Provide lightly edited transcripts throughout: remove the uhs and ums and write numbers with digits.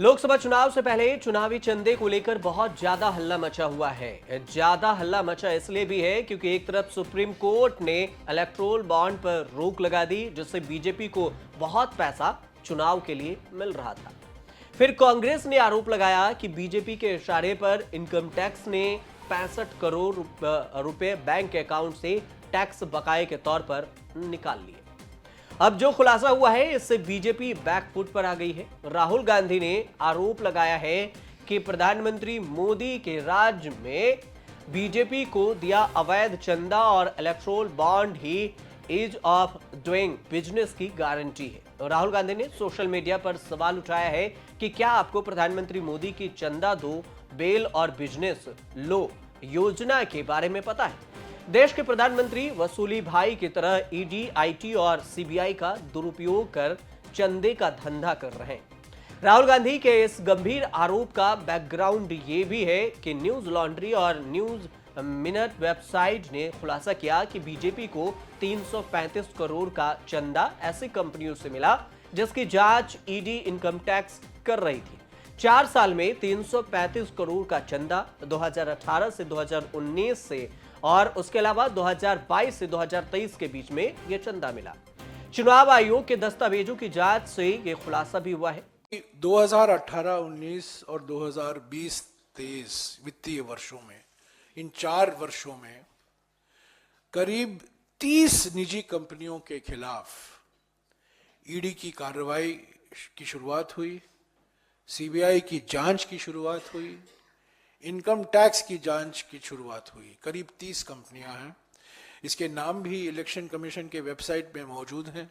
लोकसभा चुनाव से पहले चुनावी चंदे को लेकर बहुत ज्यादा हल्ला मचा हुआ है। ज्यादा हल्ला मचा इसलिए भी है क्योंकि एक तरफ सुप्रीम कोर्ट ने इलेक्टोरल बॉन्ड पर रोक लगा दी, जिससे बीजेपी को बहुत पैसा चुनाव के लिए मिल रहा था। फिर कांग्रेस ने आरोप लगाया कि बीजेपी के इशारे पर इनकम टैक्स ने 65 करोड़ रुपए बैंक अकाउंट से टैक्स बकाये के तौर पर निकाल लिए। अब जो खुलासा हुआ है, इससे बीजेपी बैकफुट पर आ गई है। राहुल गांधी ने आरोप लगाया है कि प्रधानमंत्री मोदी के राज में बीजेपी को दिया अवैध चंदा और इलेक्टोरल बॉन्ड ही ईज ऑफ डूइंग बिजनेस की गारंटी है। राहुल गांधी ने सोशल मीडिया पर सवाल उठाया है कि क्या आपको प्रधानमंत्री मोदी की चंदा दो, बेल और बिजनेस लो योजना के बारे में पता है? देश के प्रधानमंत्री वसूली भाई की तरह ईडी, आईटी और सीबीआई का दुरुपयोग कर चंदे का धंधा कर रहे हैं। राहुल गांधी के इस गंभीर आरोप का बैकग्राउंड ये भी है कि न्यूज लॉन्ड्री और न्यूज मिनट वेबसाइट ने खुलासा किया कि बीजेपी को 335 करोड़ का चंदा ऐसी कंपनियों से मिला जिसकी जांच ईडी इनकम टैक्स कर रही थी। 4 साल में 335 करोड़ का चंदा 2018 से 2019 से और उसके अलावा 2022 से 2023 के बीच में यह चंदा मिला। चुनाव आयोग के दस्तावेजों की जांच से यह खुलासा भी हुआ है। 2018-19 और 2020-23 वित्तीय वर्षों में, इन 4 वर्षों में करीब 30 निजी कंपनियों के खिलाफ ईडी की कार्रवाई की शुरुआत हुई, सीबीआई की जांच की शुरुआत हुई, इनकम टैक्स की जांच की शुरुआत हुई। करीब 30 कंपनियां हैं। इसके नाम भी इलेक्शन कमीशन के वेबसाइट में मौजूद हैं,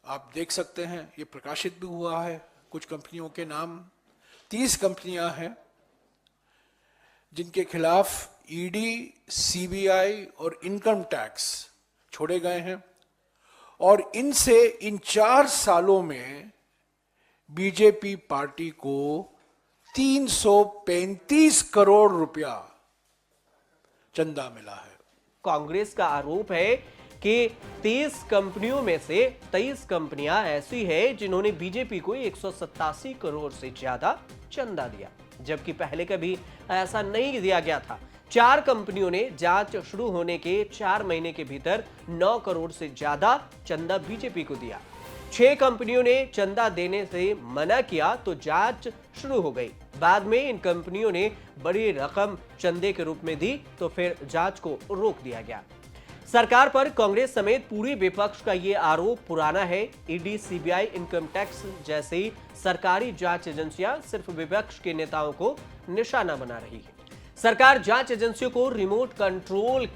आप देख सकते हैं। ये प्रकाशित भी हुआ है कुछ कंपनियों के नाम। 30 कंपनियां हैं जिनके खिलाफ ईडी, सीबीआई और इनकम टैक्स छोड़े गए हैं और इनसे इन 4 सालों में बीजेपी पार्टी को 335 करोड़ रुपया चंदा मिला है। कांग्रेस का आरोप है कि 30 कंपनियों में से 23 कंपनियां ऐसी हैं जिन्होंने बीजेपी को 187 करोड़ से ज्यादा चंदा दिया, जबकि पहले कभी ऐसा नहीं दिया गया था। 4 कंपनियों ने जांच शुरू होने के 4 महीने के भीतर 9 करोड़ से ज्यादा चंदा बीजेपी को दिया। 6 कंपनियों ने चंदा देने से मना किया तो जांच शुरू हो गई। बाद में इन कंपनियों ने बड़ी रकम चंदे के रूप में दी तो फिर जांच को रोक दिया गया। सरकार पर कांग्रेस समेत पूरी विपक्ष का यह आरोप पुराना है। ईडी, सीबीआई, इनकम टैक्स जैसी सरकारी जांच एजेंसियां सिर्फ विपक्ष के नेताओं को निशाना बना रही है। सरकार जांच एजेंसियों को रिमोट कंट्रोल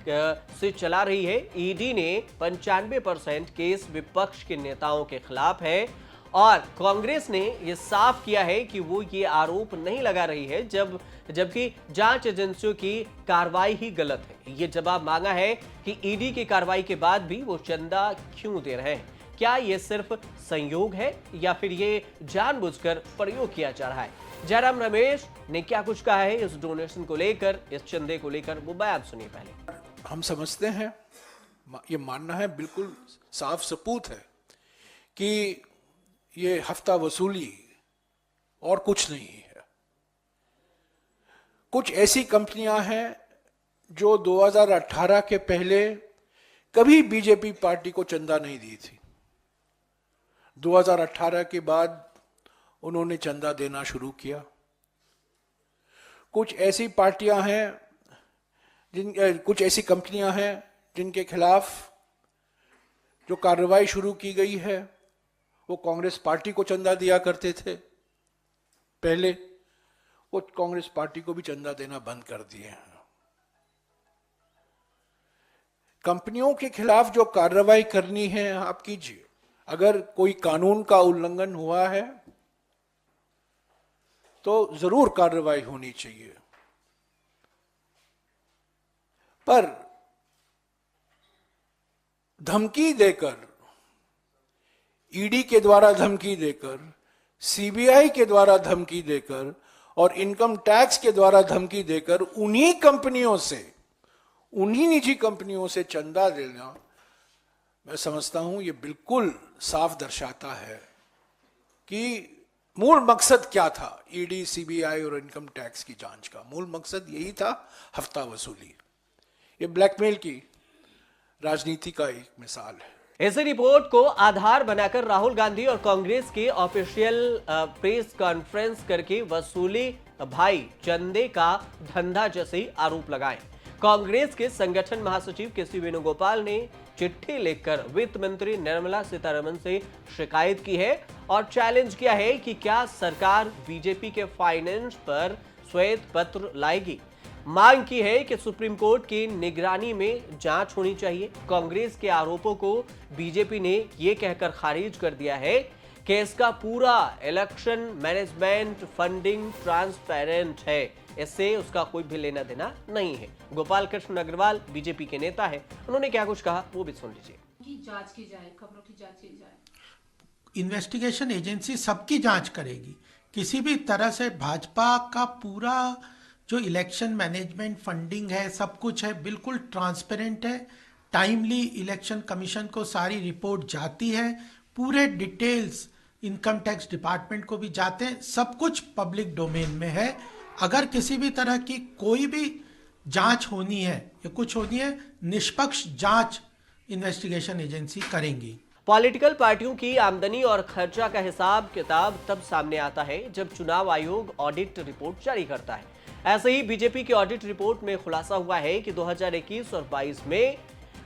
से चला रही है। ईडी ने 95% केस विपक्ष के नेताओं के खिलाफ है और कांग्रेस ने यह साफ किया है कि वो ये आरोप नहीं लगा रही है, जबकि जांच एजेंसियों की कार्रवाई ही गलत है। ये जवाब मांगा है कि ईडी की कार्रवाई के बाद भी वो चंदा क्यों दे रहे हैं। क्या ये सिर्फ संयोग है या फिर ये जानबूझकर प्रयोग किया जा रहा है? जयराम रमेश ने क्या कुछ कहा है इस डोनेशन को लेकर, इस चंदे को लेकर, वो बयान सुनिए पहले। हम समझते हैं, ये मानना है बिल्कुल साफ सबूत है कि ये हफ्ता वसूली और कुछ नहीं है। कुछ ऐसी कंपनियां हैं जो 2018 के पहले कभी बीजेपी पार्टी को चंदा नहीं दी थी। 2018 के बाद उन्होंने चंदा देना शुरू किया। कुछ ऐसी पार्टियां हैं कुछ ऐसी कंपनियां हैं जिनके खिलाफ जो कार्रवाई शुरू की गई है वो कांग्रेस पार्टी को चंदा दिया करते थे पहले, वो कांग्रेस पार्टी को भी चंदा देना बंद कर दिए हैं। कंपनियों के खिलाफ जो कार्रवाई करनी है आप कीजिए। अगर कोई कानून का उल्लंघन हुआ है तो जरूर कार्रवाई होनी चाहिए, पर धमकी देकर, ईडी के द्वारा धमकी देकर, सीबीआई के द्वारा धमकी देकर और इनकम टैक्स के द्वारा धमकी देकर उन्हीं कंपनियों से, उन्हीं निजी कंपनियों से चंदा देना, मैं समझता हूं ये बिल्कुल साफ दर्शाता है कि मूल मकसद क्या था ईडी, सीबीआई और इनकम टैक्स की जांच का? मूल मकसद यही था, हफ्ता वसूली। ये ब्लैकमेल की राजनीति का एक मिसाल है। इसी रिपोर्ट को आधार बनाकर राहुल गांधी और कांग्रेस के ऑफिशियल प्रेस कॉन्फ्रेंस करके वसूली भाई चंदे का धंधा जैसे आरोप लगाए। कांग्रेस के संगठन महासचिव के सी वेणुगोपाल ने चिट्ठी लिखकर वित्त मंत्री निर्मला सीतारमण से शिकायत की है और चैलेंज किया है कि क्या सरकार बीजेपी के फाइनेंस पर श्वेत पत्र लाएगी। मांग की है कि सुप्रीम कोर्ट की निगरानी में जांच होनी चाहिए। कांग्रेस के आरोपों को बीजेपी ने यह कहकर खारिज कर दिया है कि इसका पूरा इलेक्शन मैनेजमेंट फंडिंग ट्रांसपेरेंट है, इससे उसका कोई भी लेना देना नहीं है। गोपाल कृष्ण अग्रवाल बीजेपी के नेता है, उन्होंने क्या कुछ कहा वो भी सुन लीजिए। जांच की जाए, खबरों की जांच की जाए। इन्वेस्टिगेशन एजेंसी सबकी जांच करेगी। किसी भी तरह से भाजपा का पूरा जो इलेक्शन मैनेजमेंट फंडिंग है, सब कुछ है, बिल्कुल ट्रांसपेरेंट है। टाइमली इलेक्शन कमीशन को सारी रिपोर्ट जाती है, पूरे डिटेल्स इनकम टैक्स डिपार्टमेंट को भी जाते हैं, सब कुछ पब्लिक डोमेन में है। अगर किसी भी तरह की कोई भी जांच होनी है या कुछ होनी है, निष्पक्ष जांच इन्वेस्टिगेशन एजेंसी करेंगी। पॉलिटिकल पार्टियों की आमदनी और खर्चा का हिसाब किताब तब सामने आता है जब चुनाव आयोग ऑडिट रिपोर्ट जारी करता है। ऐसे ही बीजेपी की ऑडिट रिपोर्ट में खुलासा हुआ है कि 2021 और 22 में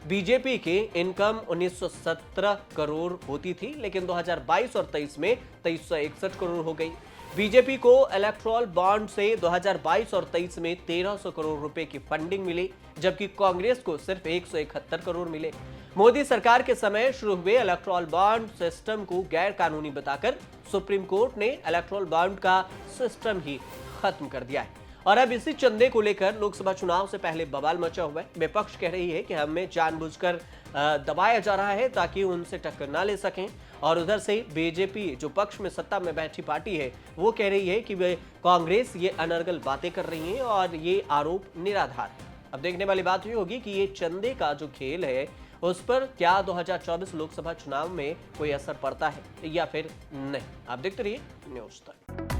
बीजेपी की इनकम 1917 करोड़ होती थी, लेकिन 2022 और 23 में 2361 करोड़ हो गई। बीजेपी को इलेक्टोरल बॉन्ड से 2022 और 23 में 1300 करोड़ रुपए की फंडिंग मिली, जबकि कांग्रेस को सिर्फ 171 करोड़ मिले। मोदी सरकार के समय शुरू हुए इलेक्टोरल बॉन्ड सिस्टम को गैर कानूनी बताकर सुप्रीम कोर्ट ने इलेक्टोरल बॉन्ड का सिस्टम ही खत्म कर दिया है। और अब इसी चंदे को लेकर लोकसभा चुनाव से पहले बवाल मचा हुआ है। विपक्ष कह रही है कि हमें जानबूझकर दबाया जा रहा है ताकि उनसे टक्कर ना ले सकें, और उधर से बीजेपी जो पक्ष में सत्ता में बैठी पार्टी है वो कह रही है कि वे कांग्रेस ये अनर्गल बातें कर रही है और ये आरोप निराधार है। अब देखने वाली बात ये होगी कि ये चंदे का जो खेल है उस पर क्या 2024 लोकसभा चुनाव में कोई असर पड़ता है या फिर नहीं। आप देखते रहिए न्यूज़ तक।